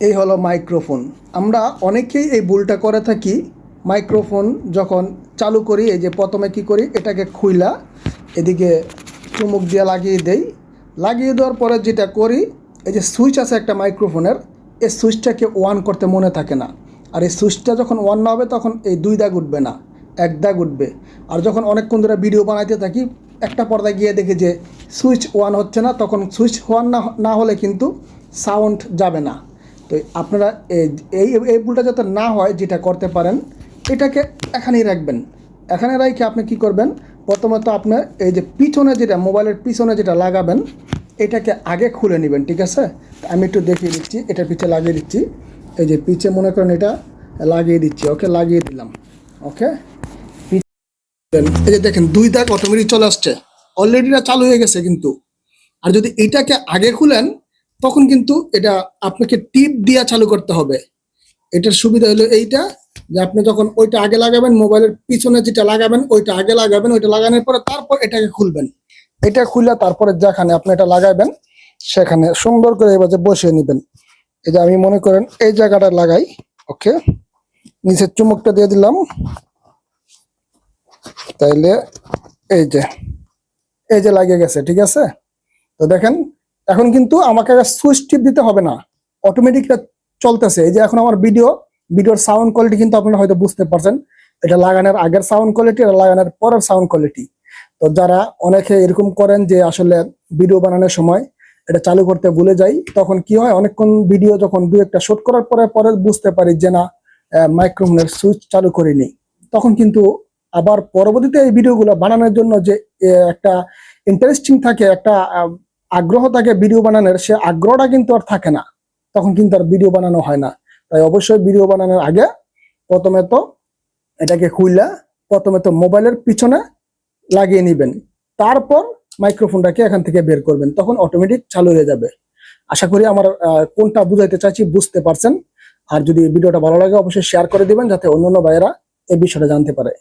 এই হলো মাইক্রোফোন। আমরা অনেকেই এই ভুলটা করে থাকি। মাইক্রোফোন যখন চালু করি, এই যে প্রথমে কি করি, এটাকে খুইলা এদিকে চুমুক দিয়ে লাগিয়ে দেই। লাগিয়ে দেওয়ার পরে যেটা করি, এই যে সুইচ আছে একটা মাইক্রোফোনের, এই সুইচটাকে অন করতে মনে থাকে না। আর এই সুইচটা যখন অন না হবে তখন এই 2 দাগ উঠবে না, 1 দাগ উঠবে। আর যখন অনেকক্ষণ ধরে ভিডিও বানাইতে থাকি, একটা পর্দায় গিয়ে দেখি যে সুইচ অন হচ্ছে না, তখন সুইচ অন না হলে কিন্তু সাউন্ড যাবে না। তো আপনারা এই এই ভুলটা যাতে না হয়, যেটা করতে পারেন, এটাকে এখানেই রাখবেন। এখানে রেখে আপনি কি করবেন, প্রথমত আপনার এই যে পিছনে যেটা মোবাইলের পিছনে যেটা লাগাবেন, এটাকে আগে খুলে নেবেন, ঠিক আছে? আমি একটু দেখিয়ে দিচ্ছি, এটার পিছে লাগিয়ে দিচ্ছি। এই যে পিছে মনে করেন এটা লাগিয়ে দিচ্ছি, ওকে, লাগিয়ে দিলাম। ওকে, এই যে দেখেন 2 দাগ অটোমেটিক চলে আসছে, অলরেডি এটা চালু হয়ে গেছে কিন্তু। আর যদি এটাকে আগে খুলেন, তখন কিন্তু এটা আপনাকে টিপ দিয়ে চালু করতে হবে। এটার সুবিধা হলো এইটা, যে আপনি যখন ওইটা আগে লাগাবেন, মোবাইলের পিছনে যেটা লাগাবেন ওইটা আগে লাগাবেন, ওইটা লাগানোর পরে তারপর এটাকে খুলবেন। এটা খুলে তারপরে যেখানে আপনি এটা লাগাবেন সেখানে সুন্দর করে এবার যে বসিয়ে নেবেন। এই যে আমি মনে করেন এই জায়গাটা লাগাই, ওকে, নিচের চুমুকটা দিয়ে দিলাম, তাইলে এই যে লাগিয়ে গেছে, ঠিক আছে? তো দেখেন, এখন কিন্তু আমাকে সুইচ টিপ দিতে হবে না, অটোমেটিক চলতেছে। এই যে এখন আমার ভিডিওর সাউন্ড কোয়ালিটি কিন্তু আপনারা হয়তো বুঝতে পারছেন, এটা লাগানোর আগের সাউন্ড কোয়ালিটি আর লাগানোর পরের সাউন্ড কোয়ালিটি। তো যারা অনেকে এরকম করেন যে আসলে ভিডিও বানানোর সময় এটা চালু করতে ভুলে যাই, তখন কি হয়, অনেকক্ষণ ভিডিও যখন 2-1টা শুট করার পরে পরে বুঝতে পারি যে না, মাইক্রোফোনের সুইচ চালু করিনি। তখন কিন্তু আবার পরবর্তীতে এই ভিডিওগুলো বানানোর জন্য যে একটা ইন্টারেস্টিং থাকে, একটা আগ্রহ থাকে ভিডিও বানানোর, সে আগ্রহটা কিন্তু আর থাকে না, তখন কিন্তু আর ভিডিও বানানো হয় না। তাই অবশ্যই ভিডিও বানানোর আগে প্রথমে তো এটাকে খুইলা প্রথমে তো মোবাইলের পিছনে লাগিয়ে নেবেন, তারপর মাইক্রোফোনটাকে এখান থেকে বের করবেন, তখন অটোমেটিক চালু হয়ে যাবে। আশা করি আমার কোনটা বুঝাইতে চাইছি বুঝতে পারছেন। আর যদি ভিডিওটা ভালো লাগে অবশ্যই শেয়ার করে দিবেন, যাতে অন্যান্য ভাইয়েরা এই বিষয়টা জানতে পারে।